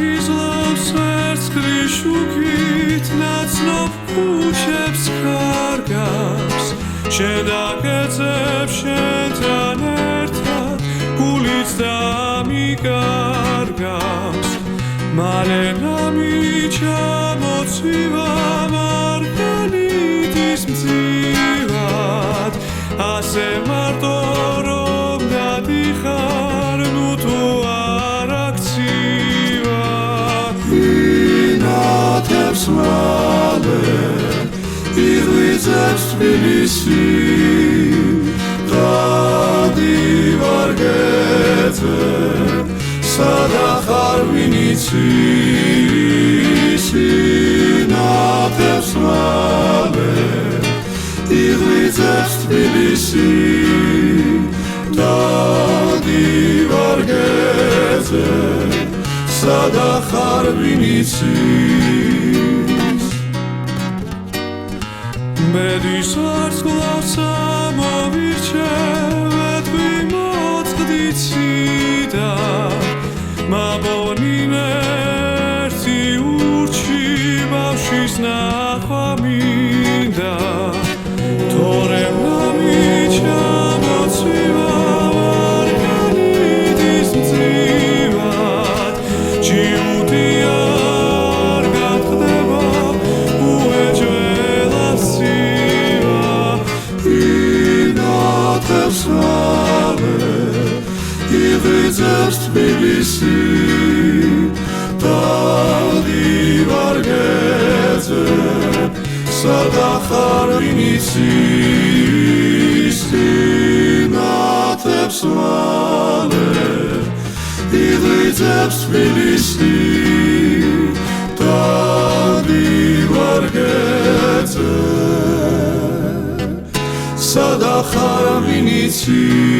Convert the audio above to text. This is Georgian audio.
იზლავს ვერცხლის შუქით ნაცნობ ქუჩებს კარგავს შენ დაგეძებ შენთან ერთად გულიც დამიკარგავს მალე ნამიჩამოცივა მარგალიტის მძივად ასე მარტო რომ დადიხარ ნუ თუ არ აქცივა ინათებს მალე იღვიძებს თბილისი დადივარ გეძებ სადა ხარ ვინ იცის ინათებს მალე იღვიძებს თბილისი დადივარ გეძებ სადა ხარ ვინ იცის მედის ვარსკვლავს ამოვირჩევ მოწყდიციდა მამონინე ერთი ურჩი ბავშვის ნახვა მინდა თორემ ნამიჩამოცივა მარგალიტის მძივად ჯიუტი არ გატყდება უეჯველა სივა ინათებს მალე იღვიძებს თბილისი დადივარ გეძებ სადა ხარ ვინ იცის ინათებს მალე იღვიძებს თბილისი დადივარ გეძებ სადა ხარ ვინ იცის